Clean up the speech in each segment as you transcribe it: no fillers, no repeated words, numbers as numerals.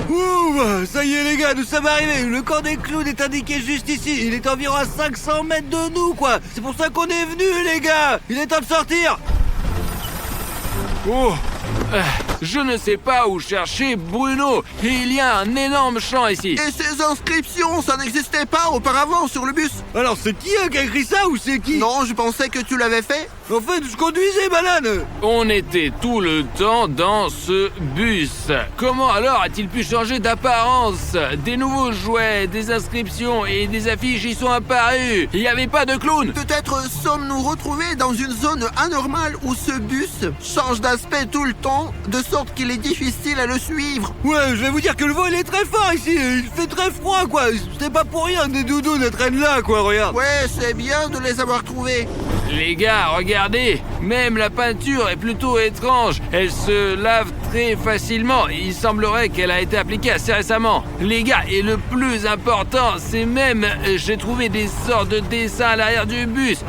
Ouh, ça y est les gars, nous sommes arrivés. Le camp des clowns est indiqué juste ici. Il est environ à 500 mètres de nous, quoi. C'est pour ça qu'on est venus, les gars. Il est temps de sortir. Oh, je ne sais pas où chercher Bruno. Il y a un énorme champ ici. Et ces inscriptions, ça n'existait pas auparavant sur le bus? Alors c'est qui qui a écrit ça ou c'est qui? Non, je pensais que tu l'avais fait. En fait, je conduisais, banane. On était tout le temps dans ce bus. Comment alors a-t-il pu changer d'apparence? Des nouveaux jouets, des inscriptions et des affiches y sont apparus. Il n'y avait pas de clown. Peut-être sommes-nous retrouvés dans une zone anormale où ce bus change d'aspect tout le temps, de sorte qu'il est difficile à le suivre. Ouais, je vais vous dire que le vent il est très fort ici. Il fait très froid, quoi. C'est pas pour rien des doudous ne traînent là, quoi. Regarde. Ouais, c'est bien de les avoir trouvés. Les gars, regardez, même la peinture est plutôt étrange. Elle se lave très facilement. Il semblerait qu'elle a été appliquée assez récemment. Les gars, et le plus important, c'est même, j'ai trouvé des sortes de dessins à l'arrière du bus.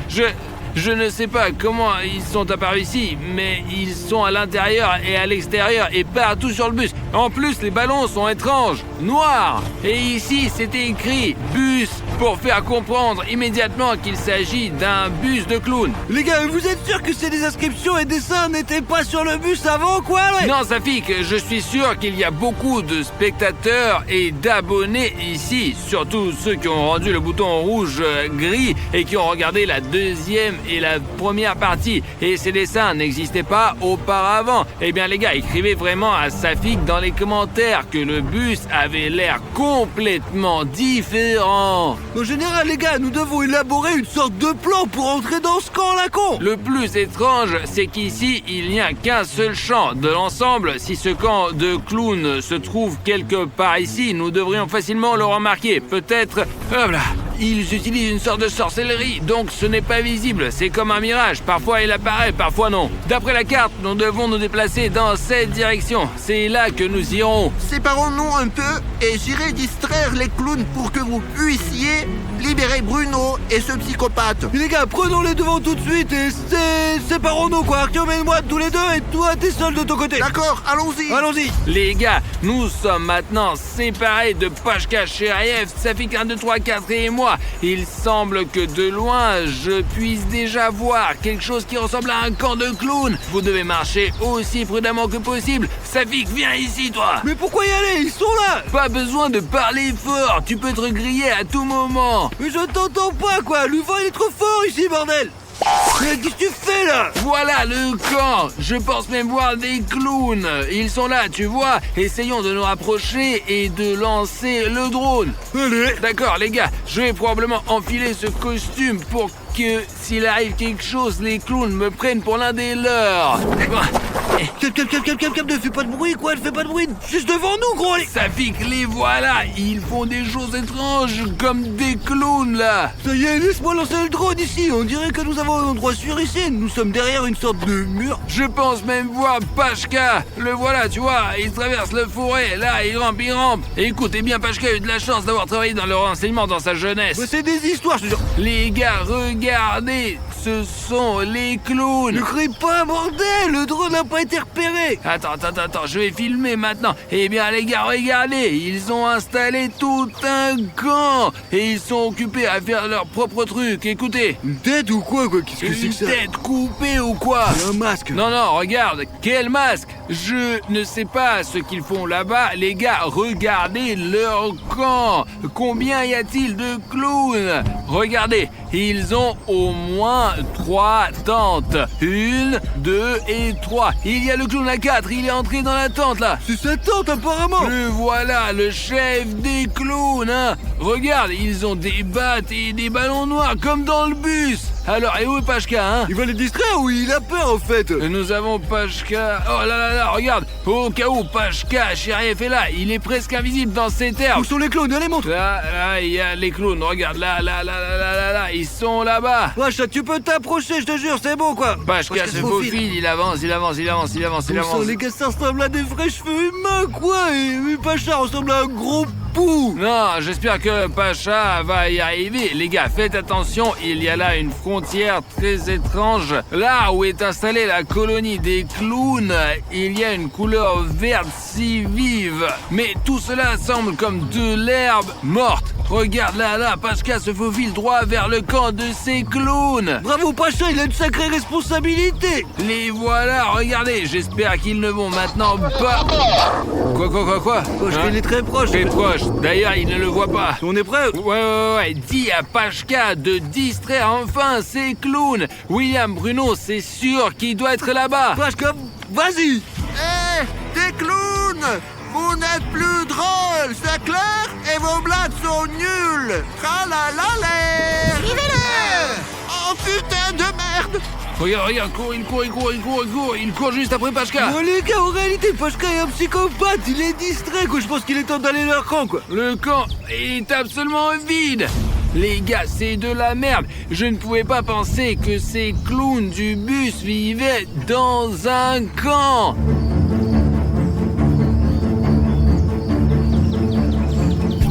Je ne sais pas comment ils sont apparus ici, mais ils sont à l'intérieur et à l'extérieur et partout sur le bus. En plus, les ballons sont étranges, noirs. Et ici, c'était écrit « bus » pour faire comprendre immédiatement qu'il s'agit d'un bus de clown. Les gars, vous êtes sûrs que ces des inscriptions et dessins n'étaient pas sur le bus avant, quoi, ouais? Non, Safik, je suis sûr qu'il y a beaucoup de spectateurs et d'abonnés ici. Surtout ceux qui ont rendu le bouton rouge-gris et qui ont regardé la deuxième et la première partie. Et ces dessins n'existaient pas auparavant. Eh bien, les gars, écrivez vraiment à Safik dans les commentaires que le bus avait l'air complètement différent. En général, les gars, nous devons élaborer une sorte de plan pour entrer dans ce camp, la con. Le plus étrange, c'est qu'ici, il n'y a qu'un seul champ. De l'ensemble, si ce camp de clowns se trouve quelque part ici, nous devrions facilement le remarquer. Peut-être... Hop là. Ils utilisent une sorte de sorcellerie, donc ce n'est pas visible. C'est comme un mirage. Parfois il apparaît, parfois non. D'après la carte, nous devons nous déplacer dans cette direction. C'est là que nous irons. Séparons-nous un peu et j'irai distraire les clowns pour que vous puissiez libérer Bruno et ce psychopathe. Les gars, prenons les devants tout de suite et séparons-nous, quoi. Arthur, mène-moi tous les deux et toi, t'es seul de ton côté. D'accord, allons-y. Allons-y. Les gars, nous sommes maintenant séparés de Pashka, Cheriev, Safik 1, 2, 3, 4 et moi. Il semble que de loin, je puisse déjà voir quelque chose qui ressemble à un camp de clowns. Vous devez marcher aussi prudemment que possible. Safik, viens ici, toi. Mais pourquoi y aller? Ils sont là. Pas besoin de parler fort. Tu peux te griller à tout moment. Mais je t'entends pas, quoi. Le vent, il est trop fort ici, bordel. Mais qu'est-ce que tu fais là? Voilà le camp. Je pense même voir des clowns. Ils sont là, tu vois. Essayons de nous rapprocher et de lancer le drone. Allez. D'accord, les gars, je vais probablement enfiler ce costume pour que, s'il arrive quelque chose, les clowns me prennent pour l'un des leurs. Calme, ne fais pas de bruit, quoi, ne fais pas de bruit. Juste devant nous, gros. Safik, les voilà. Ils font des choses étranges, comme des clowns, là. Ça y est, laisse-moi lancer le drone ici. On dirait que nous avons un endroit sûr ici. Nous sommes derrière une sorte de mur. Je pense même voir Pashka. Le voilà, tu vois, il traverse le forêt. Là, il rampe. Écoute, eh bien, Pashka a eu de la chance d'avoir travaillé dans le renseignement dans sa jeunesse. Mais c'est des histoires, je te jure. Les gars, regardez. Ce sont les clowns. Ne crie pas, bordel. Le drone n'a pas été repéré. Attends, je vais filmer maintenant. Eh bien, les gars, regardez. Ils ont installé tout un camp. Et ils sont occupés à faire leur propre truc. Écoutez. Une tête ou quoi, Qu'est-ce que c'est que ça? Une tête coupée ou quoi? Un masque. Non, regarde. Quel masque? Je ne sais pas ce qu'ils font là-bas. Les gars, regardez leur camp. Combien y a-t-il de clowns? Regardez. Ils ont au moins 3 tentes. 1, 2 et 3. Il y a le clown à 4. Il est entré dans la tente, là. C'est sa tente, apparemment. Le voilà, le chef des clowns, hein. Regarde, ils ont des battes et des ballons noirs, comme dans le bus. Alors, et où est Pashka, hein? Il va les distraire ou il a peur, en fait? Nous avons Pashka... Oh là, regarde. Au cas où Pashka, Cheriev est là. Il est presque invisible dans cette herbe. Où sont les clowns? Allez, montre. Là, il y a les clowns. Regarde, là. Ils sont là-bas. Wesh, tu peux t'approcher, je te jure, c'est bon, quoi. Pashka se faufile, il avance. Les gars, ça ressemble à des vrais cheveux humains, quoi. Et Pacha ressemble à un gros pou. Non, j'espère que Pacha va y arriver. Les gars, faites attention, il y a là une frontière très étrange. Là où est installée la colonie des clowns, il y a une couleur verte si vive vives. Mais tout cela semble comme de l'herbe morte. Regarde là, Pachka se faufile droit vers le camp de ces clowns. Bravo Pacha, il a une sacrée responsabilité. Les voilà, regardez, j'espère qu'ils ne vont maintenant pas... Quoi Pachka, il est très proche. Très proche, d'ailleurs il ne le voit pas. On est prêt? Ouais, dis à Pachka de distraire enfin ces clowns. William Bruno, c'est sûr qu'il doit être là-bas. Pachka, vas-y. Hé, des clowns! Vous n'êtes plus drôles, c'est clair? Et vos blagues sont nulles! Tralalalère! Suivez-le! Oh putain de merde! Regarde, il court juste après Pachka. Bon les gars, en réalité, Pachka est un psychopathe. Il est distrait, quoi. Je pense qu'il est temps d'aller leur camp, quoi. Le camp est absolument vide. Les gars, c'est de la merde. Je ne pouvais pas penser que ces clowns du bus vivaient dans un camp.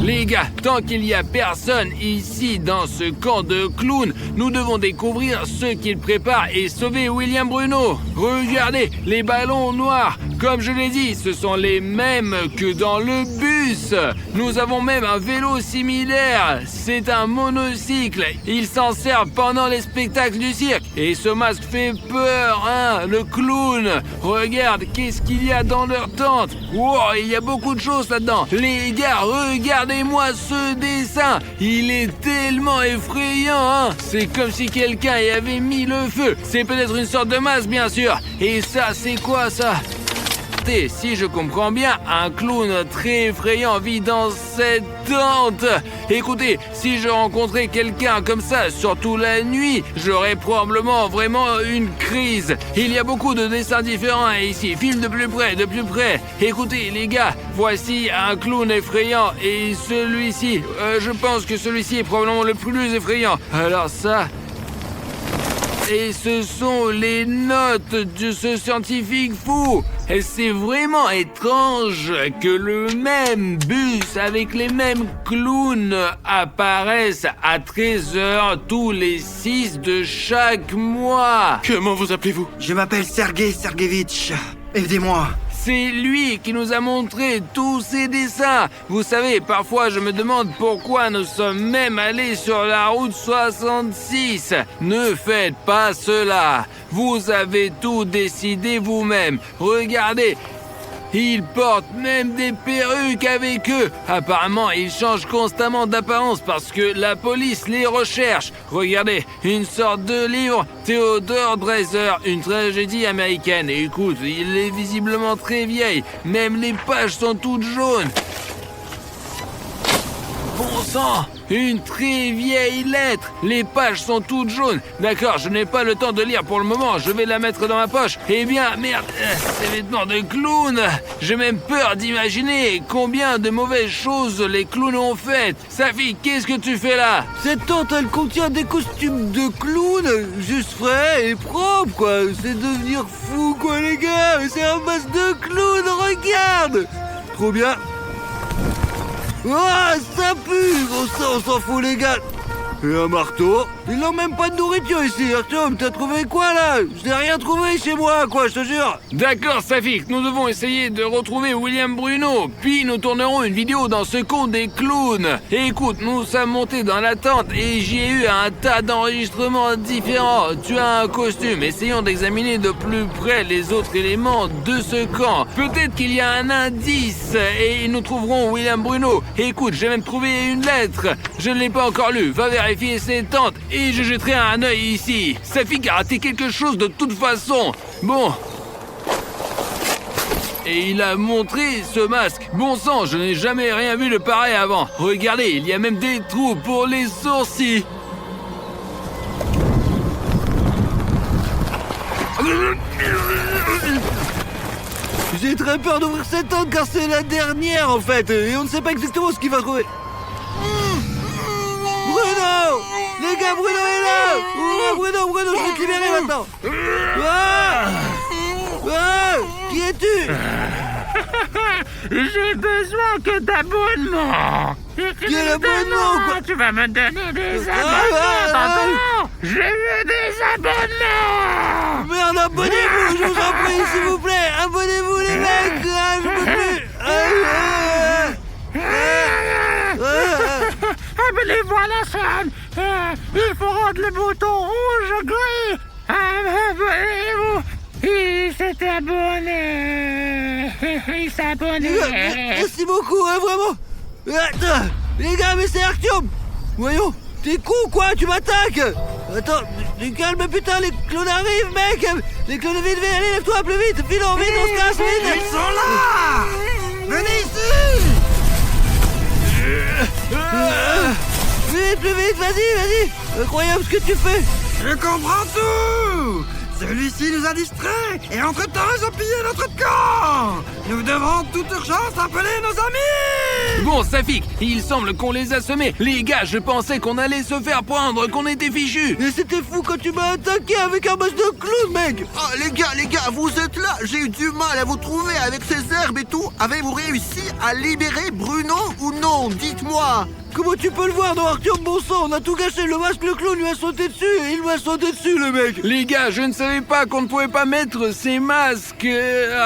Les gars, tant qu'il n'y a personne ici dans ce camp de clowns, nous devons découvrir ce qu'ils préparent et sauver William Bruno. Regardez, les ballons noirs. Comme je l'ai dit, ce sont les mêmes que dans le bus. Nous avons même un vélo similaire. C'est un monocycle. Ils s'en servent pendant les spectacles du cirque. Et ce masque fait peur, hein, le clown. Regarde, qu'est-ce qu'il y a dans leur tente. Wow, il y a beaucoup de choses là-dedans. Les gars, regardez-moi ce dessin. Il est tellement effrayant, hein. C'est comme si quelqu'un y avait mis le feu. C'est peut-être une sorte de masque, bien sûr. Et ça, c'est quoi, ça ? Si je comprends bien, un clown très effrayant vit dans cette tente. Écoutez, si je rencontrais quelqu'un comme ça, surtout la nuit, j'aurais probablement vraiment une crise. Il y a beaucoup de dessins différents ici. Filme de plus près, de plus près. Écoutez, les gars, voici un clown effrayant et celui-ci. Je pense que celui-ci est probablement le plus effrayant. Alors ça... Et ce sont les notes de ce scientifique fou. Et c'est vraiment étrange que le même bus avec les mêmes clowns apparaisse à 13h tous les 6 de chaque mois. Comment vous appelez-vous? Je m'appelle Sergei Sergevitch. Aidez-moi. C'est lui qui nous a montré tous ces dessins. Vous savez, parfois je me demande pourquoi nous sommes même allés sur la route 66. Ne faites pas cela. Vous avez tout décidé vous-même. Regardez. Ils portent même des perruques avec eux. Apparemment, ils changent constamment d'apparence parce que la police les recherche. Regardez, une sorte de livre, Theodore Dreiser, une tragédie américaine. Écoute, il est visiblement très vieil. Même les pages sont toutes jaunes. Bon sang, une très vieille lettre. Les pages sont toutes jaunes. D'accord, je n'ai pas le temps de lire pour le moment. Je vais la mettre dans ma poche. Eh bien, merde, ces vêtements de clown. J'ai même peur d'imaginer combien de mauvaises choses les clowns ont faites. Safi, qu'est-ce que tu fais là? Cette tente, elle contient des costumes de clown, juste frais et propres, quoi. C'est devenir fou, quoi, les gars. C'est un masque de clown, regarde. Trop bien. Oh, ça pue. On s'en fout, les gars. Et un marteau. Ils n'ont même pas de nourriture ici. Arthur, t'as trouvé quoi, là? Je n'ai rien trouvé chez moi, quoi, je te jure. D'accord, Safik, nous devons essayer de retrouver William Bruno, puis nous tournerons une vidéo dans ce conte des clowns. Et écoute, nous sommes montés dans la tente et j'y ai eu un tas d'enregistrements différents. Tu as un costume, essayons d'examiner de plus près les autres éléments de ce camp. Peut-être qu'il y a un indice et nous trouverons William Bruno. Et écoute, j'ai même trouvé une lettre. Je ne l'ai pas encore lue, va vérifier ces tentes et je jetterai un œil ici. Safik a raté quelque chose de toute façon. Bon. Et il a montré ce masque. Bon sang, je n'ai jamais rien vu de pareil avant. Regardez, il y a même des trous pour les sourcils. J'ai très peur d'ouvrir cette tente car c'est la dernière en fait. Et on ne sait pas exactement ce qu'il va trouver. Bruno! Les gars, Bruno est là! Oh, Bruno, je vais te libérer maintenant! Qui es-tu? J'ai besoin que d'abonnements. Quel abonnement, quoi? Tu vas me donner des abonnements, t'entends? Je veux des abonnements. Merde, abonnez-vous, je vous en prie, s'il vous plaît! Abonnez-vous, les mecs! Je peux plus! Les voilà, Sam. Il faut rendre le bouton rouge gris. Abonnez-vous. Il s'est abonné. Il s'est abonné. Merci beaucoup, hein, vraiment. Attends, les gars, mais c'est Artyom. Voyons, t'es con quoi, tu m'attaques. Attends, calme putain, les clowns arrivent, mec. Les clowns, vite, allez, lève-toi plus vite. Filons, vite, on se casse, vite. Ils sont là! Venez ici! Vite, plus vite, vas-y. Incroyable ce que tu fais. Je comprends tout! Celui-ci nous a distraits et entre-temps ils ont pillé notre camp! Nous devons en toute urgence appeler nos amis! Bon, Safik, il semble qu'on les a semés. Les gars, je pensais qu'on allait se faire prendre, qu'on était fichus. Et c'était fou quand tu m'as attaqué avec un masque de clown, mec. Ah, les gars, vous êtes là. J'ai eu du mal à vous trouver avec ces herbes et tout. Avez-vous réussi à libérer Bruno ou non? Dites-moi. Comment tu peux le voir, non, Artyom, bon sang? On a tout gâché, le masque, le clown lui a sauté dessus et il m'a sauté dessus, le mec. Les gars, je ne savais pas qu'on ne pouvait pas mettre ces masques.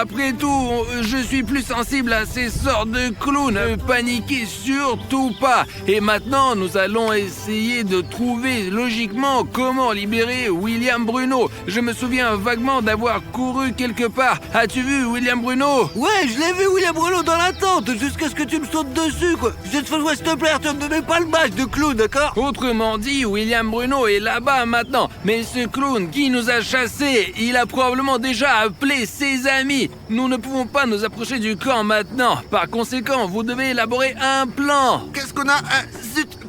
Après tout, je suis plus sensible à ces sortes de clowns. Paniquez surtout pas. Et maintenant, nous allons essayer de trouver logiquement comment libérer William Bruno. Je me souviens vaguement d'avoir couru quelque part. As-tu vu William Bruno? Ouais, je l'ai vu, William Bruno, dans la tente, jusqu'à ce que tu me sautes dessus, quoi. S'il te plaît, Artyom, ne mets pas le masque de clown, d'accord? Autrement dit, William Bruno est là-bas maintenant. Mais ce clown qui nous a chassés, il a probablement déjà appelé ses amis. Nous ne pouvons pas nous approcher du camp maintenant. Par conséquent, vous devez élaborer un plan. Qu'est-ce qu'on a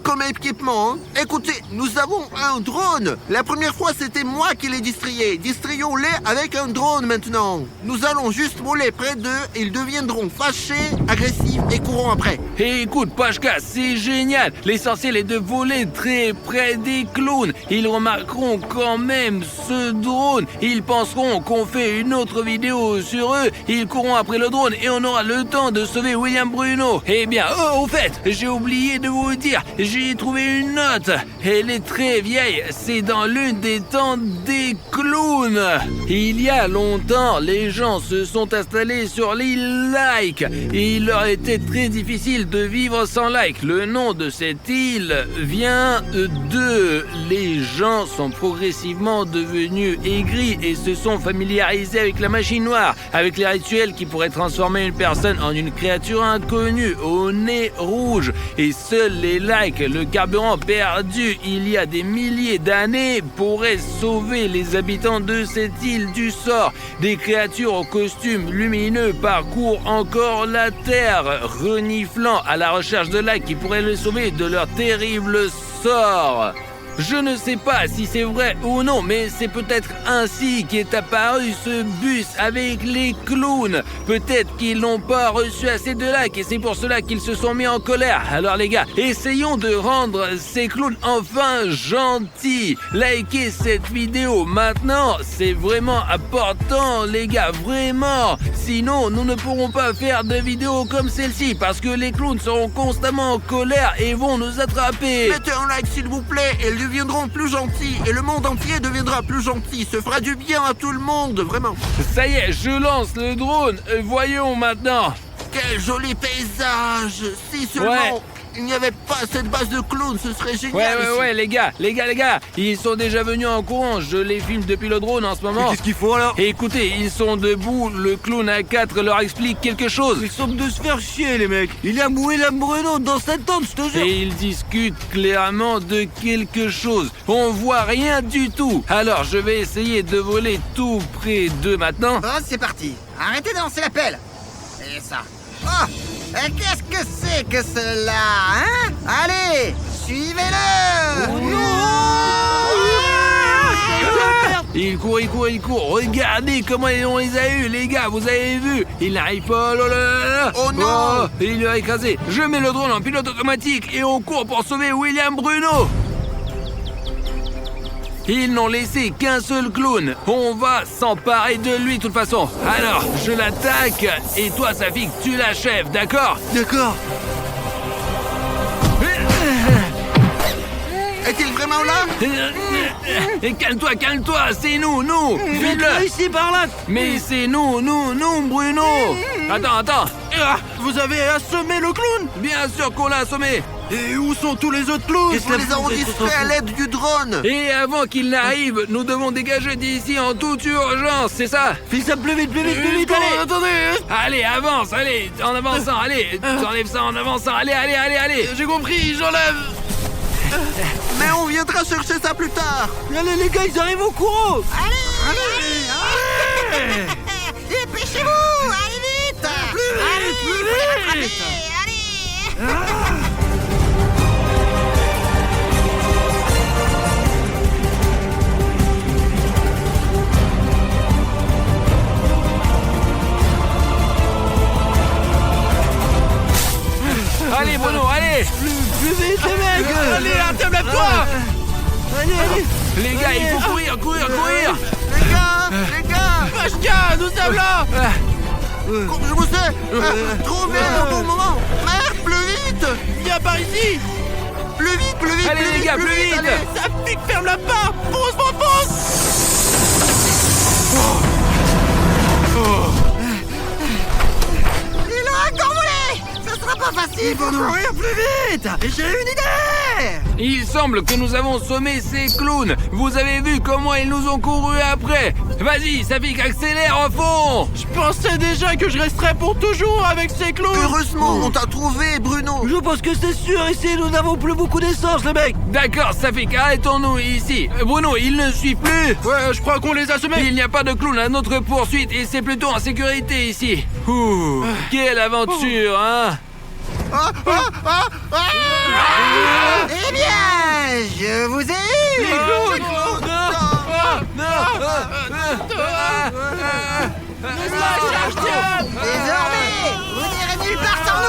comme équipement, hein? Écoutez, nous avons un drone. La première fois, c'était moi qui les distrayais. Distrayons-les avec un drone maintenant. Nous allons juste voler près d'eux. Ils deviendront fâchés, agressifs et courront après. Et écoute, Pashka, c'est génial. L'essentiel est de voler très près des clowns. Ils remarqueront quand même ce drone. Ils penseront qu'on fait une autre vidéo sur eux. Ils courront après le drone et on aura le temps de sauver William Bruno. Eh bien, au fait, j'ai oublié de vous dire, j'ai trouvé une note. Elle est très vieille. C'est dans l'une des tentes des clowns. Il y a longtemps, les gens se sont installés sur l'île Like. Et il leur était très difficile de vivre sans Like. Le nom de cette île vient de... Les gens sont progressivement devenus aigris et se sont familiarisés avec la machine noire, avec les rituels qui pourraient transformer une personne en une créature inconnue au nez rouge. Et seuls les Like, le carburant perdu il y a des milliers d'années, pourraient sauver les habitants de cette île du sort. Des créatures aux costumes lumineux parcourent encore la terre, reniflant à la recherche de Like qui pourraient les sauver de leur terrible sort. Je ne sais pas si c'est vrai ou non, mais c'est peut-être ainsi qu'est apparu ce bus avec les clowns. Peut-être qu'ils n'ont pas reçu assez de likes et c'est pour cela qu'ils se sont mis en colère. Alors les gars, essayons de rendre ces clowns enfin gentils. Likez cette vidéo maintenant, c'est vraiment important les gars, vraiment. Sinon, nous ne pourrons pas faire de vidéos comme celle-ci parce que les clowns seront constamment en colère et vont nous attraper. Mettez un like s'il vous plaît, et deviendront plus gentils et le monde entier deviendra plus gentil. Ce fera du bien à tout le monde, vraiment. Ça y est, je lance le drone. Voyons maintenant. Quel joli paysage. Si seulement il n'y avait pas cette base de clowns, ce serait génial. Ouais, les gars, ils sont déjà venus en courant. Je les filme depuis le drone en ce moment. Qu'est-ce qu'ils font alors? Et écoutez, ils sont debout. Le clown à 4 leur explique quelque chose. Ils semblent de se faire chier, les mecs. Il y a William Bruno dans cette tente, je te jure. Et ils discutent clairement de quelque chose. On voit rien du tout. Alors, je vais essayer de voler tout près d'eux maintenant. Bon, c'est parti. Arrêtez de lancer la pelle. Et ça. Oh, qu'est-ce que c'est que cela, hein? Allez, suivez-le. Il court. Regardez comment on les a eus, les gars. Vous avez vu? Il n'arrive pas. Oh non! Il l'a écrasé. Je mets le drone en pilote automatique et on court pour sauver William Bruno. Ils n'ont laissé qu'un seul clown. On va s'emparer de lui de toute façon. Alors, je l'attaque et toi, Safik, tu l'achèves, d'accord? D'accord. Est-il vraiment là? Et calme-toi, c'est nous, file-le. Ici, par là. Mais c'est nous, Bruno. Attends, Vous avez assommé le clown? Bien sûr qu'on l'a assommé. Et où sont tous les autres clowns? Qu'est-ce Nous les avons distraits à l'aide du drone. Et avant qu'il n'arrive, nous devons dégager d'ici en toute urgence, c'est ça? Fais ça plus vite, allez. Attendez. Allez, avance, allez, en avançant, allez, tu enlèves ça en avançant, allez. J'ai compris, j'enlève. Mais on viendra chercher ça plus tard. Allez les gars, ils arrivent au courant. Allez. Dépêchez-vous! Allez vite! Allez, plus faut les rattraper, vite. allez! Allez, Bruno, allez. Plus vite les mecs. Allez, Artem, lève-toi. Allez. Les gars, il faut courir. Les gars. Pashka, nous sommes là. Je vous sais. Trouvez au bon moment. Merde, plus vite. Viens par ici. Plus vite. Allez, les gars, plus vite. allez. Ça pique, ferme la porte. Pousse. Il a encore volé! Ce sera pas facile! Il faut courir plus vite. J'ai une idée. Il semble que nous avons sommé ces clowns. Vous avez vu comment ils nous ont couru après. Vas-y, Safik, accélère au fond. Je pensais déjà que je resterais pour toujours avec ces clowns. Heureusement, on t'a trouvé, Bruno. Je pense que c'est sûr ici, nous n'avons plus beaucoup d'essence les mecs. D'accord, Safik, arrêtons-nous ici. Bruno, il ne suit plus. Ouais, je crois qu'on les a semés. Il n'y a pas de clown à notre poursuite et c'est plutôt en sécurité ici. Ouh, quelle aventure, hein? Eh bien, je vous ai eu! Désormais, vous n'irez nulle part sans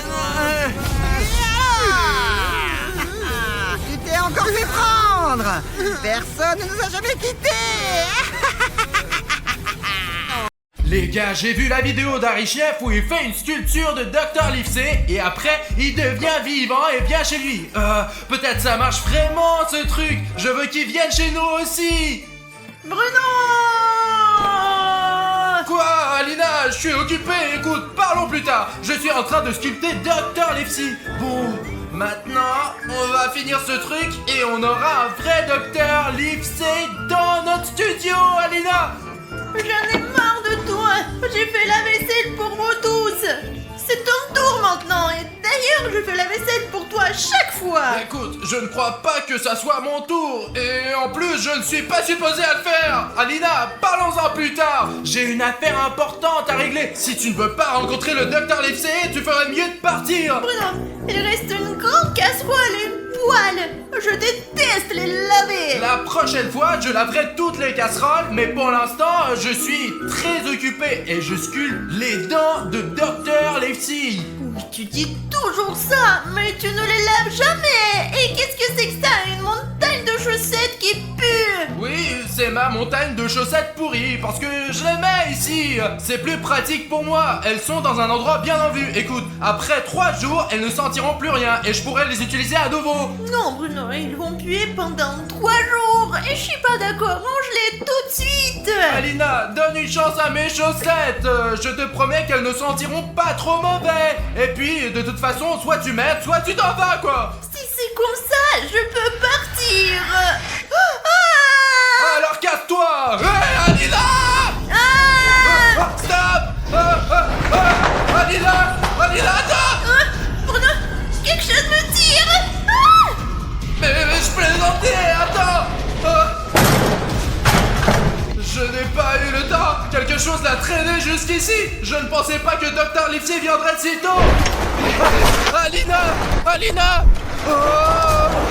nous! Tu t'es encore fait prendre! Personne ne nous a jamais quittés! Les gars, j'ai vu la vidéo d'Harry Chef où il fait une sculpture de Dr. Livesey et après, il devient vivant et vient chez lui. Peut-être ça marche vraiment ce truc. Je veux qu'il vienne chez nous aussi. Bruno! Quoi, Alina? Je suis occupé. Écoute, parlons plus tard. Je suis en train de sculpter Dr. Livesey. Bon, maintenant, on va finir ce truc et on aura un vrai Dr. Livesey dans notre studio, Alina. J'en ai marre de toi. J'ai fait la vaisselle pour vous tous. C'est ton tour maintenant. Et d'ailleurs, je fais la vaisselle pour toi à chaque fois. Écoute, je ne crois pas que ça soit mon tour. Et en plus, je ne suis pas supposé à le faire. Alina, parlons-en plus tard. J'ai une affaire importante à régler. Si tu ne veux pas rencontrer le Dr. Livesey, tu ferais mieux de partir. Bruno, il reste une grande casserole et une poêle. Je déteste les laver. La prochaine fois, je laverai toutes les casseroles, mais pour l'instant, je suis très occupé et je sculpte les dents de Dr. Livesey. Mais tu dis toujours ça, mais tu ne les laves jamais. Et qu'est-ce que c'est que ça? Une montagne de chaussettes qui pue. Oui, c'est ma montagne de chaussettes pourries, parce que je les mets ici. C'est plus pratique pour moi. Elles sont dans un endroit bien en vue. Écoute, après 3 jours, elles ne sentiront plus rien et je pourrai les utiliser à nouveau. Non, Bruno, ils vont puer pendant 3 jours. Et je suis pas d'accord, range-les tout de suite. Alina, donne une chance à mes chaussettes. Je te promets qu'elles ne sentiront pas trop mauvais. Et puis, de toute façon, soit tu m'aides, soit tu t'en vas, quoi. Si c'est comme ça, je peux partir. Alors casse-toi. Hey, Alina! Stop! Alina! Attends! Bruno, quelque chose me tire. Mais je plaisantais, attends! Je n'ai pas eu le temps! Quelque chose l'a traîné jusqu'ici! Je ne pensais pas que Dr. Livesey viendrait si tôt! Alina! Oh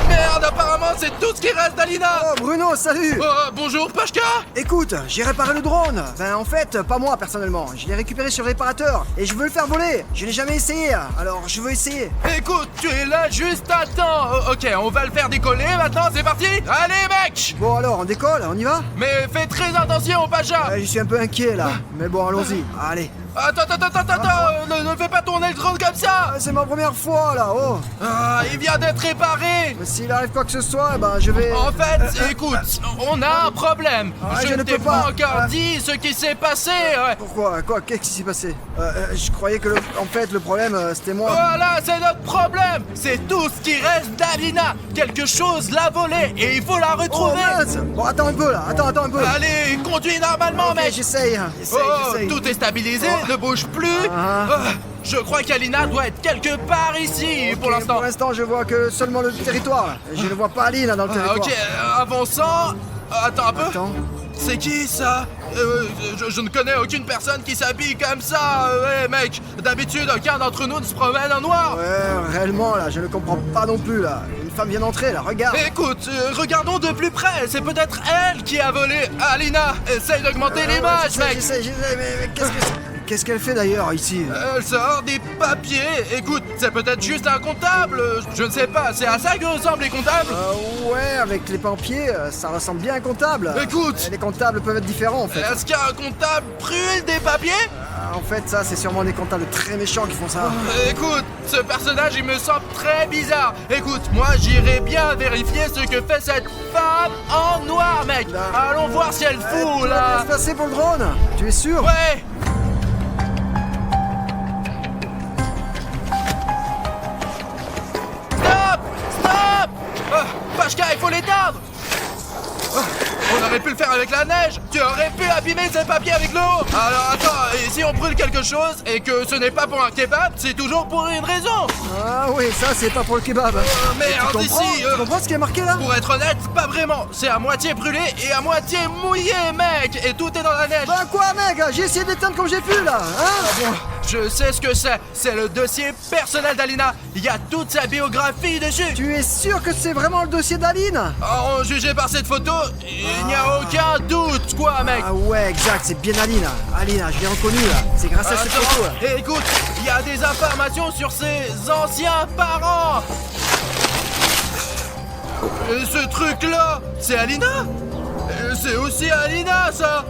merde, apparemment c'est tout ce qui reste d'Alina! Oh Bruno, salut! Bonjour Pashka! Écoute, j'ai réparé le drone. Enfin, en fait, pas moi personnellement. Je l'ai récupéré sur le réparateur et je veux le faire voler. Je l'ai jamais essayé, alors je veux essayer. Écoute, tu es là juste à temps! Ok, on va le faire décoller maintenant, c'est parti! Allez mec! Bon alors, on décolle, on y va? Mais fais très attention, Pacha! Je suis un peu inquiet là, mais bon, allons-y. Allez, Attends, ne fais pas tourner le drone comme ça. Ah, c'est ma première fois là, oh. Ah, il vient d'être réparé. Mais s'il arrive quoi que ce soit, ben je vais... En fait, écoute, on a un problème. Ah, je je ne ne t'ai peux pas pas. encore Ah. dit ce qui s'est passé. Ouais. Pourquoi? Quoi? Qu'est-ce qui s'est passé? Je croyais que en fait le problème c'était moi. Voilà, c'est notre problème. C'est tout ce qui reste d'Alina. Quelque chose l'a volée et il faut la Oh retrouver. mince! Bon attends un peu là, attends un peu. Allez, conduis normalement, Ok, mec. j'essaye. Oh, tout est stabilisé, ne bouge plus. Ah. Ah, je crois qu'Alina doit être quelque part ici Ok, pour l'instant. Pour l'instant, je vois que seulement le territoire. Là. Je ne vois pas Aline là, dans le Ah, territoire. ok, avançant. Attends un peu. Attends. C'est qui ça? Je ne connais aucune personne qui s'habille comme ça. Ouais, mec, d'habitude, aucun d'entre nous ne se promène en noir. Ouais, réellement là, je ne comprends pas non plus là. Une femme vient d'entrer là, regarde. Écoute, regardons de plus près. C'est peut-être elle qui a volé. Alina, essaye d'augmenter Ouais, l'image, mec. j'essaie, mais qu'est-ce que c'est? Qu'est-ce qu'elle fait d'ailleurs ici? Elle sort des papiers. Écoute, c'est peut-être juste un comptable. Je ne sais pas, c'est à ça que ressemblent les comptables. Ouais, avec les papiers, ça ressemble bien à un comptable. Écoute. Les comptables peuvent être différents en fait. Est-ce qu'un comptable brûle des papiers? En fait, ça, c'est sûrement des comptables très méchants qui font ça. Écoute, ce personnage, il me semble très bizarre. Écoute, moi, j'irai bien vérifier ce que fait cette femme en noir, mec. Là. Allons voir si elle fout, Tout va bien là. se passer pour le drone. Tu es sûr? Ouais. Stop. Pashka, il faut l'éteindre. On aurait pu le faire avec la neige. Tu aurais pu abîmer ces papiers avec l'eau. Alors attends, et si on brûle quelque chose et que ce n'est pas pour un kebab, c'est toujours pour une raison. Ah oui, ça, c'est pas pour le kebab. Merde, Tu comprends? ici, Tu comprends ce qui est marqué là? Pour être honnête, pas vraiment. C'est à moitié brûlé et à moitié mouillé, mec. Et tout est dans la neige. Bah quoi, mec? J'ai essayé d'éteindre comme j'ai pu là, hein? Je sais ce que c'est. C'est le dossier personnel d'Alina. Il y a toute sa biographie dessus. Tu es sûr que c'est vraiment le dossier d'Aline? En jugé par cette photo, il n'y a aucun doute, quoi, mec. Ah ouais, exact, c'est bien Aline. Aline, je l'ai reconnu là. C'est grâce à cette photo là. Et écoute, il y a des informations sur ses anciens parents. Et ce truc-là, c'est Alina. Et c'est aussi Alina, ça.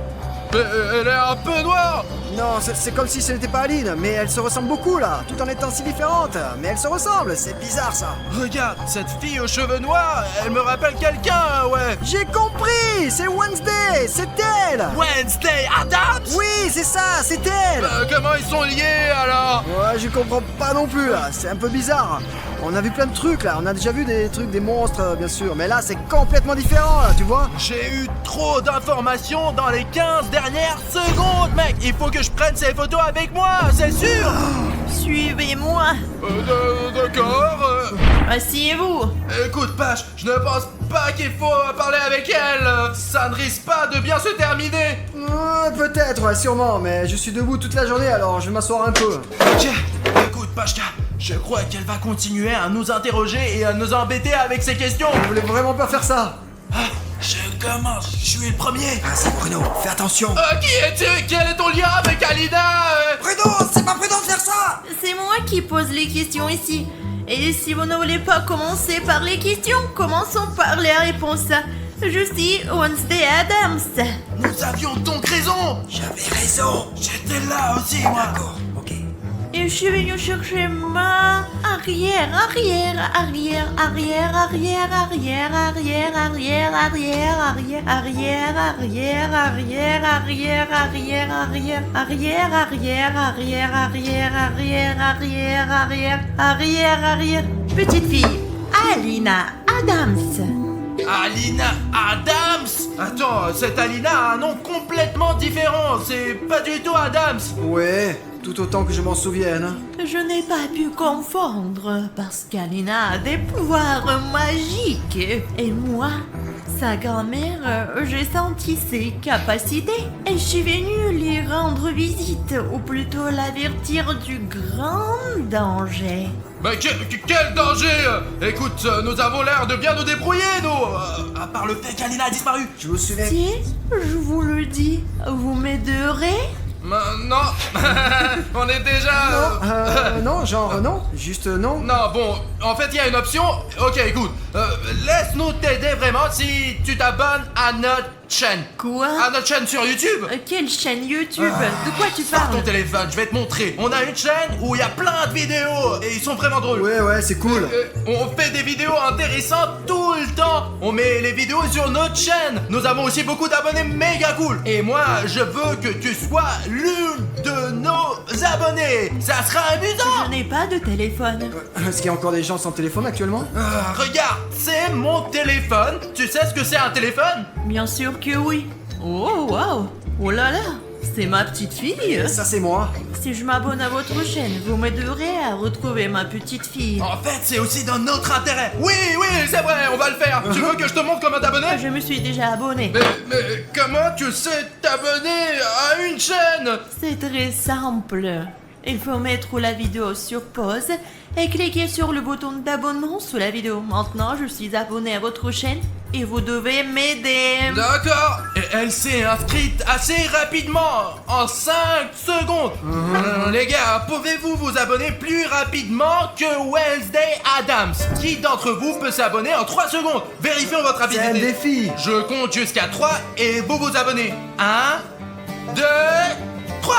Mais elle est un peu noire. Non, c'est comme si ce n'était pas Aline, mais elles se ressemblent beaucoup là, tout en étant si différentes. Mais elles se ressemblent, c'est bizarre ça. Regarde, cette fille aux cheveux noirs, elle me rappelle quelqu'un, ouais. J'ai compris, c'est Wednesday, c'est elle. Wednesday Adams. Oui, c'est ça, c'est elle. Comment ils sont liés, alors? Ouais, je comprends pas non plus là, c'est un peu bizarre. On a vu plein de trucs là, on a déjà vu des trucs, des monstres bien sûr, mais là c'est complètement différent là, tu vois. J'ai eu trop d'informations dans les 15 dernières secondes, mec. Il faut que je prenne ces photos avec moi, c'est sûr. Suivez-moi. D'accord. Asseyez-vous. Écoute, Pache, je ne pense pas qu'il faut parler avec elle. Ça ne risque pas de bien se terminer. Peut-être, ouais, sûrement, mais je suis debout toute la journée alors je vais m'asseoir un peu. Ok, écoute, Pashka, je crois qu'elle va continuer à nous interroger et à nous embêter avec ses questions. Je voulais vraiment pas faire ça. Je commence, je suis le premier. Vas-y Bruno, fais attention. Qui es-tu? Quel est ton lien avec Alina? Bruno, c'est pas prudent de faire ça. C'est moi qui pose les questions ici. Et si vous ne voulez pas commencer par les questions, commençons par les réponses. Je suis Wednesday Adams. Nous avions donc raison. J'avais raison. J'étais là aussi, moi. D'accord, ok. Et je suis venue chercher ma arrière. Petite fille, Alina Adams. Alina Adams? Attends, cette Alina a un nom complètement différent. C'est pas du tout Adams. Ouais, tout autant que je m'en souvienne. Je n'ai pas pu confondre parce qu'Alina a des pouvoirs magiques. Et moi, sa grand-mère, j'ai senti ses capacités. Et je suis venue lui rendre visite, ou plutôt l'avertir du grand danger. Mais quel danger! Écoute, nous avons l'air de bien nous débrouiller, nous! À part le fait qu'Alina a disparu. Je me souviens. Si, je vous le dis, vous m'aiderez? Non, on est déjà... Non, genre non, juste non. Non, bon, en fait, il y a une option. Ok, écoute, laisse-nous t'aider vraiment si tu t'abonnes à notre chaîne. Quoi? À notre chaîne sur YouTube. Quelle chaîne YouTube? De quoi tu Sors ton parles? téléphone, je vais te montrer. On a une chaîne où il y a plein de vidéos et ils sont vraiment drôles. Ouais, c'est cool. On fait des vidéos intéressantes tout le temps. On met les vidéos sur notre chaîne. Nous avons aussi beaucoup d'abonnés méga cool. Et moi, je veux que tu sois l'une de nos abonnés. Ça sera amusant. Je n'ai pas de téléphone. Est-ce qu'il y a encore des gens sans téléphone actuellement? Regarde, c'est mon téléphone. Tu sais ce que c'est un téléphone? Bien sûr que oui. Oh, wow. Oh là là. C'est ma petite fille. Ça c'est moi. Si je m'abonne à votre chaîne, vous m'aiderez à retrouver ma petite fille. En fait, c'est aussi dans notre intérêt. Oui, c'est vrai, on va le faire. Tu veux que je te montre comment t'abonner? Je me suis déjà abonnée. Mais comment tu sais t'abonner à une chaîne? C'est très simple. Il faut mettre la vidéo sur pause et cliquer sur le bouton d'abonnement sous la vidéo. Maintenant, je suis abonné à votre chaîne et vous devez m'aider. D'accord. Et elle s'est inscrite assez rapidement, en 5 secondes. Les gars, pouvez-vous vous abonner plus rapidement que Wednesday Adams? Qui d'entre vous peut s'abonner en 3 secondes? Vérifions votre C'est un rapidité. défi. Je compte jusqu'à 3 et vous vous abonnez. 1, 2, 3.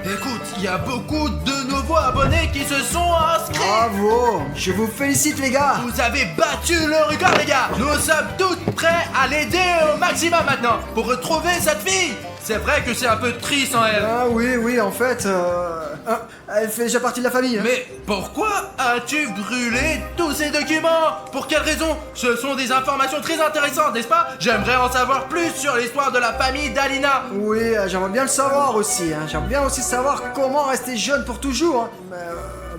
Écoute, il y a beaucoup de nouveaux abonnés qui se sont inscrits. Bravo. Je vous félicite les gars. Vous avez battu le record, les gars. Nous sommes tous prêts à l'aider au maximum maintenant pour retrouver cette fille. C'est vrai que c'est un peu triste en elle. Ah oui, en fait, elle fait déjà partie de la famille. Mais pourquoi as-tu brûlé tous ces documents? Pour quelle raison? Ce sont des informations très intéressantes, n'est-ce pas? J'aimerais en savoir plus sur l'histoire de la famille d'Alina. Oui, j'aimerais bien le savoir aussi. J'aimerais bien aussi savoir comment rester jeune pour toujours.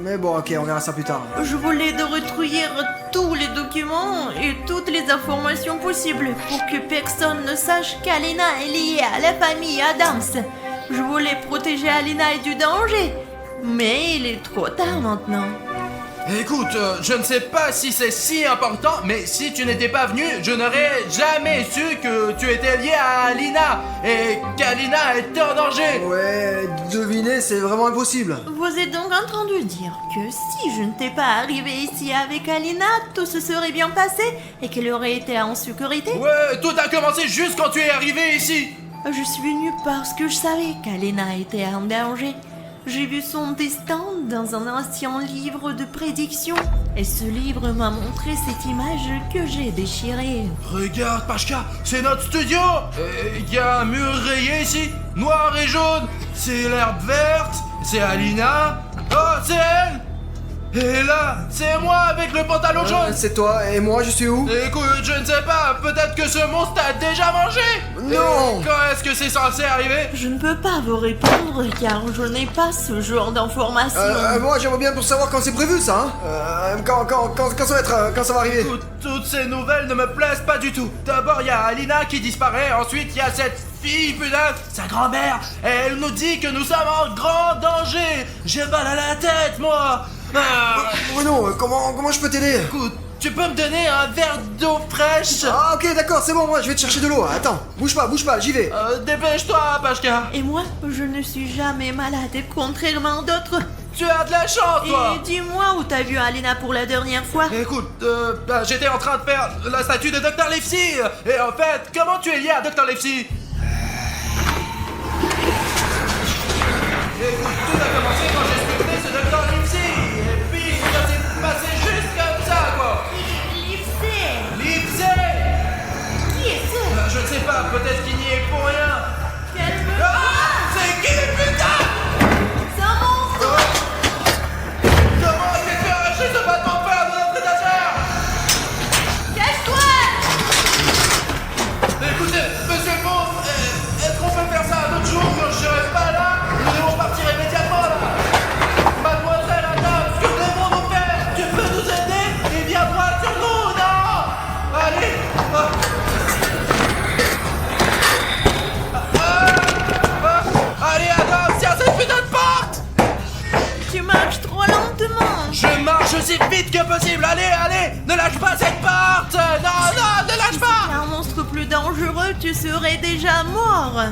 Mais bon, ok, on verra ça plus tard. Je voulais de retrouver tous les documents et toutes les informations possibles pour que personne ne sache qu'Alina est liée à la famille Adams. Je voulais protéger Alina du danger, mais il est trop tard maintenant. Écoute, je ne sais pas si c'est si important, mais si tu n'étais pas venu, je n'aurais jamais su que tu étais lié à Alina et qu'Alina était en danger. Ouais, deviner, c'est vraiment impossible. Vous êtes donc en train de dire que si je n'étais pas arrivé ici avec Alina, tout se serait bien passé et qu'elle aurait été en sécurité? Ouais, tout a commencé juste quand tu es arrivé ici. Je suis venue parce que je savais qu'Alena était en danger. J'ai vu son destin dans un ancien livre de prédiction. Et ce livre m'a montré cette image que j'ai déchirée. Regarde, Pashka, c'est notre studio. Il y a un mur rayé ici, noir et jaune. C'est l'herbe verte, c'est Alina. Oh, c'est elle. Et là, c'est moi avec le pantalon jaune. C'est toi, et moi je suis où? Écoute, je ne sais pas, peut-être que ce monstre t'a déjà mangé. Non. Et quand est-ce que c'est censé arriver? Je ne peux pas vous répondre car je n'ai pas ce genre d'informations. Moi j'aimerais bien pour savoir quand c'est prévu ça, quand ça va être, quand ça va arriver. Toutes ces nouvelles ne me plaisent pas du tout. D'abord, il y a Alina qui disparaît, ensuite il y a cette fille, putain, sa grand-mère. Elle nous dit que nous sommes en grand danger. J'ai mal à la tête, moi. Bruno, comment je peux t'aider? Écoute, tu peux me donner un verre d'eau fraîche? Ah ok d'accord, c'est bon, moi je vais te chercher de l'eau. Attends, bouge pas, j'y vais. Dépêche-toi, Pashka. Et moi, je ne suis jamais malade, contrairement à d'autres. Tu as de la chance, toi. Et dis-moi où t'as vu Alina pour la dernière fois? Écoute, j'étais en train de faire la statue de Dr. Livesey. Et en fait, comment tu es lié à Dr. Livesey? Écoute, tout a commencé quand j'ai sculpté ce Dr. Livesey. Et puis, ça s'est passé juste comme ça, quoi. Livesey. Livesey. Qui est ce? Je ne sais pas, peut-être qu'il n'y est pour rien. Calme-toi. Ah, c'est qui, putain? C'est un monstre. Comment est-ce que tu as arraché ce bâton de fer de notre étagère? Cache-toi. Écoutez, monsieur le monstre, est-ce qu'on peut faire ça un autre jour quand je serai pas là? Nous devons partir immédiatement là. Mademoiselle Adams, que devons-nous faire? Tu peux nous aider? Et viens droit sur nous, non? Allez. Allez Adams, tiens cette putain de porte. Tu marches trop lentement. Je marche aussi vite que possible. Allez, ne lâche pas cette porte. Non, ne lâche pas. Un monstre plus dangereux, tu serais déjà mort.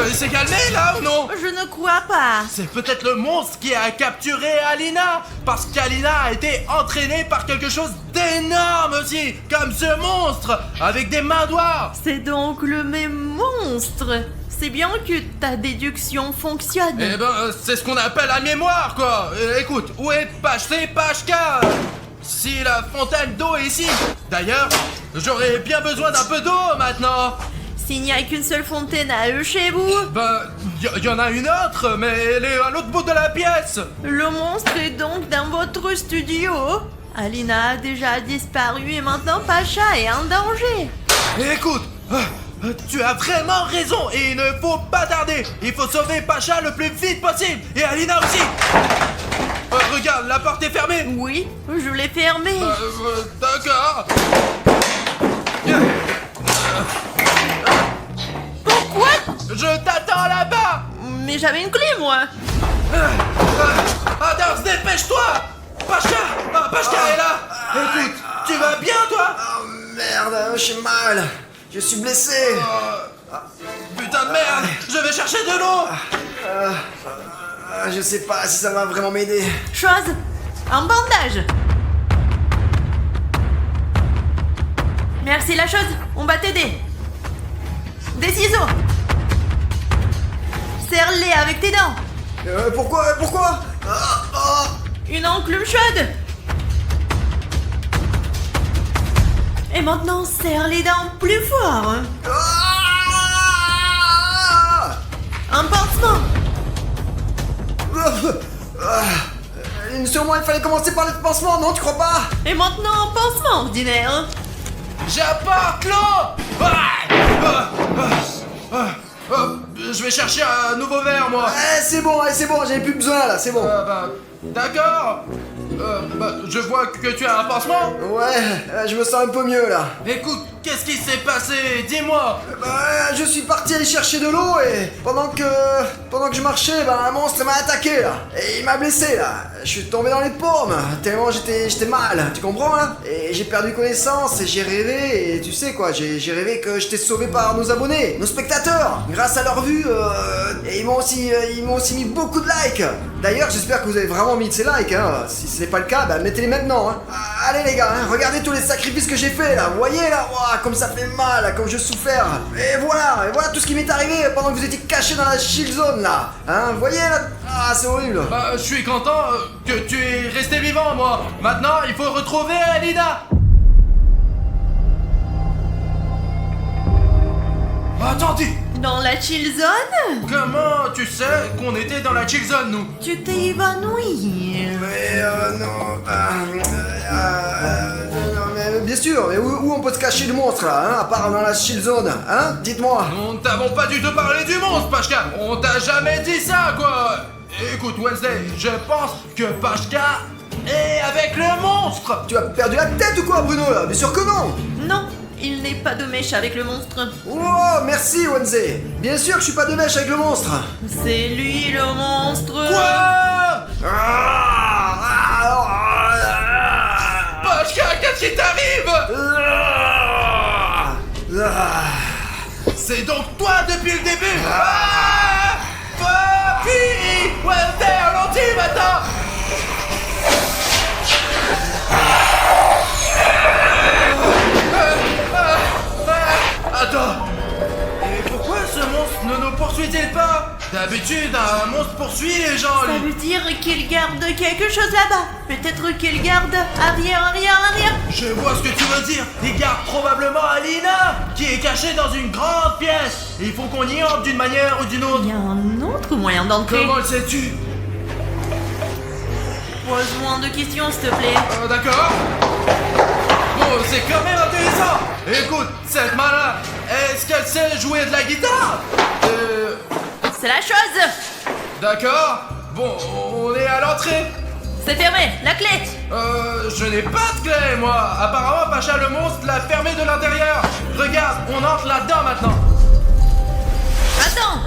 Il s'est calmé là ou non? Je ne crois pas. C'est peut-être le monstre qui a capturé Alina, parce qu'Alina a été entraînée par quelque chose d'énorme aussi, comme ce monstre, avec des mains noires. C'est donc le même monstre. C'est bien que ta déduction fonctionne. Eh ben, c'est ce qu'on appelle la mémoire, quoi. Écoute, où est page C, page K? Si la fontaine d'eau est ici. D'ailleurs, j'aurais bien besoin d'un peu d'eau maintenant. S'il n'y a qu'une seule fontaine à eux chez vous, Ben, y en a une autre, mais elle est à l'autre bout de la pièce. le monstre est donc dans votre studio. Alina a déjà disparu et maintenant Pacha est en danger. Écoute, tu as vraiment raison et il ne faut pas tarder. Il faut sauver Pacha le plus vite possible et Alina aussi. Regarde, la porte est fermée. Oui, je l'ai fermé. D'accord. Pourquoi? Je t'attends là-bas. Mais j'avais une clé, moi. Adams, dépêche-toi. Pachka est là. Écoute, tu vas bien, toi? Oh merde, j'ai mal. Je suis blessé. Putain de merde. Je vais chercher de l'eau. Je sais pas si ça va vraiment m'aider. Chose, un bandage. Merci la chose, on va t'aider. Des ciseaux. Serre-les avec tes dents. Pourquoi? Une enclume chaude. Et maintenant, serre les dents plus fort. Un pansement. Sûrement il fallait commencer par le pansement, non, tu crois pas? Et maintenant, un pansement ordinaire. J'apporte l'eau. Je vais chercher un nouveau verre, moi. C'est bon, j'avais plus besoin là, c'est bon. D'accord. Je vois que tu as un pansement. Ouais, je me sens un peu mieux là. Écoute, qu'est-ce qui s'est passé? Dis-moi. Je suis parti aller chercher de l'eau et pendant que je marchais, un monstre m'a attaqué là. Et il m'a blessé là. Je suis tombé dans les pommes, tellement j'étais mal, tu comprends là? Et j'ai perdu connaissance et j'ai rêvé, et tu sais quoi, j'ai rêvé que j'étais sauvé par nos abonnés, nos spectateurs. Grâce à leur vue, et ils m'ont aussi mis beaucoup de likes. D'ailleurs, j'espère que vous avez vraiment mis de ces likes, hein. Si ce n'est pas le cas, mettez-les maintenant, hein. Allez les gars, hein, regardez tous les sacrifices que j'ai fait là. Vous voyez là, comme ça fait mal, là, comme je souffert. Et voilà tout ce qui m'est arrivé pendant que vous étiez cachés dans la shield zone là. Hein, vous voyez là? Ah, c'est horrible. Je suis content que tu es resté vivant, moi. Maintenant, il faut retrouver Alina. Attendez. Dans la chill zone? Comment tu sais qu'on était dans la chill zone, nous? Tu t'es évanoui. Mais non, mais bien sûr, mais où on peut se cacher du monstre là, hein, à part dans la shield zone, hein? Dites-moi. Nous ne t'avons pas du tout parlé du monstre, Pachka. On t'a jamais dit ça, quoi. Écoute, Wednesday, je pense que Pachka est avec le monstre. Tu as perdu la tête ou quoi, Bruno là? Bien sûr que non. Non, il n'est pas de mèche avec le monstre. Oh, merci Wednesday. Bien sûr que je suis pas de mèche avec le monstre. C'est lui le monstre. Quoi? Pachka, qu'est-ce qui t'arrive? C'est donc toi depuis le début. Papi! Wednesday, ralentis maintenant. Attends. Et pourquoi ce monstre ne nous poursuit-il pas? D'habitude, un monstre poursuit les gens, Ça lui. veut dire qu'il garde quelque chose là-bas. Peut-être qu'il garde arrière. Je vois ce que tu veux dire. Il garde probablement Alina, qui est cachée dans une grande pièce. Et il faut qu'on y entre d'une manière ou d'une autre. Il y a un autre moyen d'entrer. Comment le sais-tu? Pose-moi de questions, s'il te plaît. D'accord. Bon, c'est quand même intéressant. Écoute, cette malin, est-ce qu'elle sait jouer de la guitare? C'est la chose. D'accord. Bon, on est à l'entrée. C'est fermé. La clé. Je n'ai pas de clé, moi. Apparemment, Pacha le monstre l'a fermé de l'intérieur. Regarde, on entre là-dedans maintenant. Attends.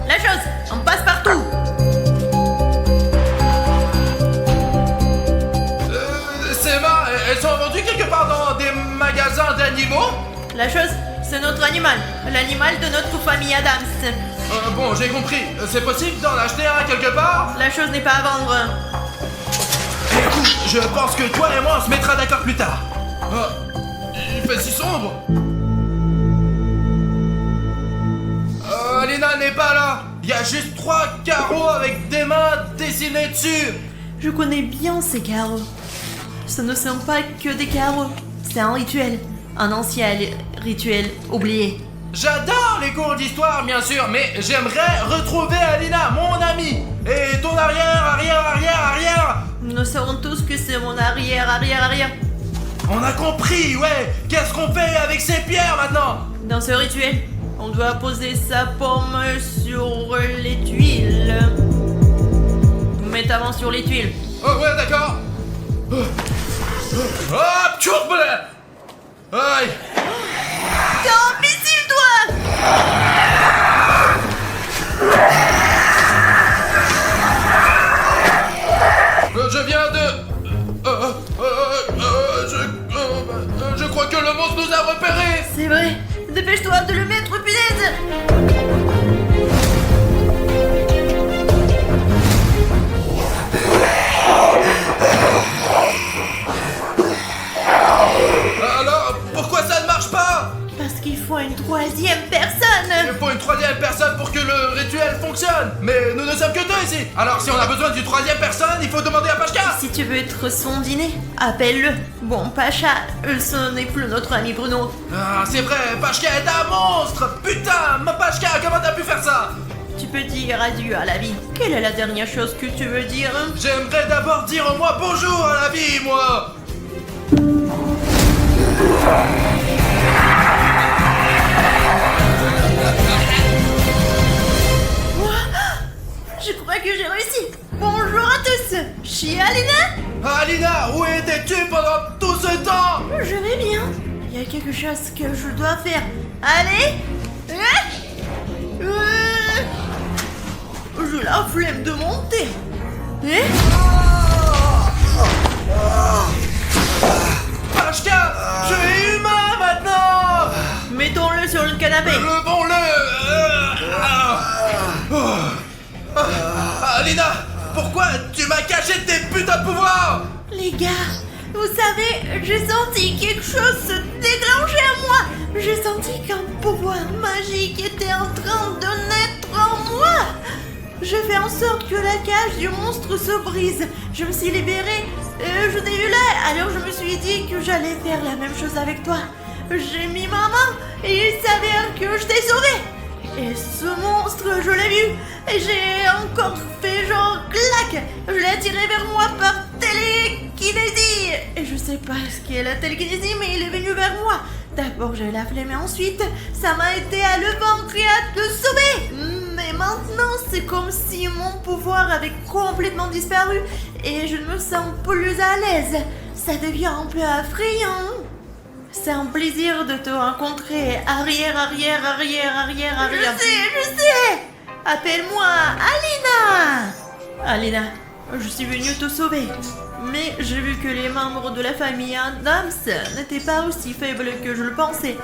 La chose. On passe partout. Ces mains, elles sont vendues quelque part dans des magasins d'animaux? La chose, c'est notre animal. L'animal de notre famille Adams. Bon, j'ai compris. C'est possible d'en acheter un quelque part? La chose n'est pas à vendre. Écoute, je pense que toi et moi on se mettra d'accord plus tard. Il fait si sombre. Alina n'est pas là. Il y a juste 3 carreaux avec des mains dessinées dessus. Je connais bien ces carreaux. Ce ne sont pas que des carreaux. C'est un rituel. Un ancien rituel oublié. J'adore les cours d'histoire, bien sûr, mais j'aimerais retrouver Alina, mon amie. Et ton arrière. Nous saurons tous que c'est mon arrière. On a compris, ouais. Qu'est-ce qu'on fait avec ces pierres maintenant? Dans ce rituel, on doit poser sa paume sur les tuiles. Mets ta main sur les tuiles. Oh ouais, d'accord. Hop, chourbe. Aïe. T'es imbécile, toi! Je viens de... Je crois que le monstre nous a repérés. C'est vrai. Dépêche-toi de le mettre, punaise! Alors, pourquoi ça ne marche pas? Parce qu'il faut une troisième personne! Il faut une troisième personne pour que le rituel fonctionne. Mais nous ne sommes que 2 ici. Alors si on a besoin d'une troisième personne, il faut demander à Pachka. Si tu veux être son dîner, appelle-le. Bon, Pacha, ce n'est plus notre ami Bruno. Ah, c'est vrai, Pachka est un monstre. Putain, ma Pachka, comment t'as pu faire ça? Tu peux dire adieu à la vie. Quelle est la dernière chose que tu veux dire? J'aimerais d'abord dire au moins bonjour à la vie, moi. Je crois que j'ai réussi. Bonjour à tous. Je suis Alina. Alina, où étais-tu pendant tout ce temps? Je vais bien. Il y a quelque chose que je dois faire. Allez. J'ai la flemme de monter. Pachka, je suis humain maintenant. Mettons-le sur le canapé. Alina, pourquoi tu m'as caché tes putains de pouvoirs? Les gars, vous savez, j'ai senti quelque chose se déclencher à moi. J'ai senti qu'un pouvoir magique était en train de naître en moi. Je fais en sorte que la cage du monstre se brise. Je me suis libérée, je t'ai eu là, alors je me suis dit que j'allais faire la même chose avec toi. J'ai mis ma main et il s'avère que je t'ai sauvé. Et ce monstre, je l'ai vu, et j'ai encore fait genre clac. Je l'ai attiré vers moi par télékinésie. Et je sais pas ce qu'est la télékinésie, mais il est venu vers moi. D'abord j'ai la flemme et ensuite, ça m'a aidé à le vaincre et à te sauver. Mais maintenant, c'est comme si mon pouvoir avait complètement disparu et je ne me sens plus à l'aise. Ça devient un peu effrayant. C'est un plaisir de te rencontrer. Arrière. Je sais. Appelle-moi Alina. Alina, je suis venue te sauver. Mais j'ai vu que les membres de la famille Adams n'étaient pas aussi faibles que je le pensais.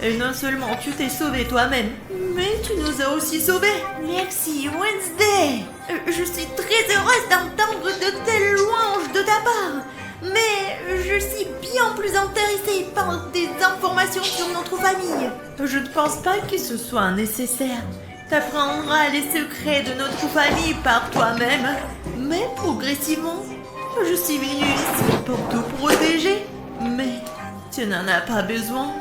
Et non seulement tu t'es sauvé toi-même, mais tu nous as aussi sauvés. Merci, Wednesday. Je suis très heureuse d'entendre de telles louanges de ta part. Mais je suis bien plus intéressée par des informations sur notre famille. Je ne pense pas que ce soit nécessaire. T'apprendras les secrets de notre famille par toi-même. Mais progressivement, je suis venue ici pour te protéger. Mais tu n'en as pas besoin.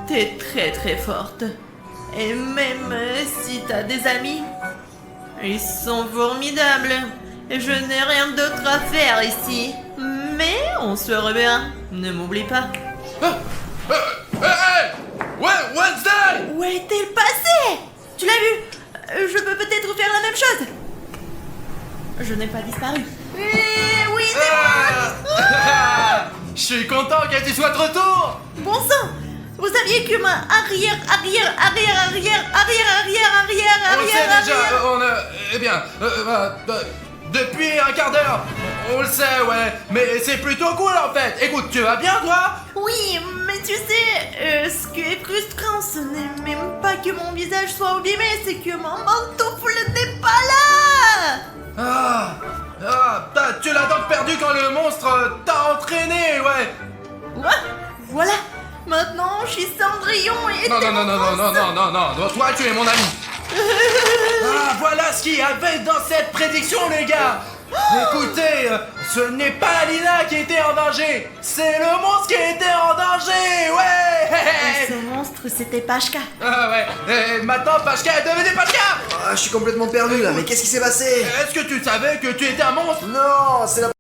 T'es très forte. Et même si t'as des amis, ils sont formidables. Et je n'ai rien d'autre à faire ici. Mais on se reverra. Ne m'oublie pas. Hey! Ouais, Wednesday! Où est-elle passée? Tu l'as vu? Je peux peut-être faire la même chose. Je n'ai pas disparu. Oui, c'est moi. Je suis content que tu sois de retour. Bon sang! Vous saviez que ma arrière. On sait déjà, on a... Eh bien, depuis un quart d'heure. On le sait, ouais, mais c'est plutôt cool en fait. Écoute, tu vas bien toi? Oui, mais tu sais, ce qui est frustrant, ce n'est même pas que mon visage soit abîmé, c'est que mon pantoufle n'est pas là. Tu l'as donc perdu quand le monstre t'a entraîné, ouais. Ouais, voilà. Maintenant, je suis Cendrillon et... Non, toi tu es mon ami. Voilà ce qu'il y avait dans cette prédiction, les gars. Écoutez, ce n'est pas Alina qui était en danger, c'est le monstre qui était en danger, ouais. Ce monstre, c'était Pashka. Ouais, et maintenant Pashka est devenue Pashka. Je suis complètement perdu là, mais qu'est-ce qui s'est passé? Est-ce que tu savais que tu étais un monstre? Non, c'est la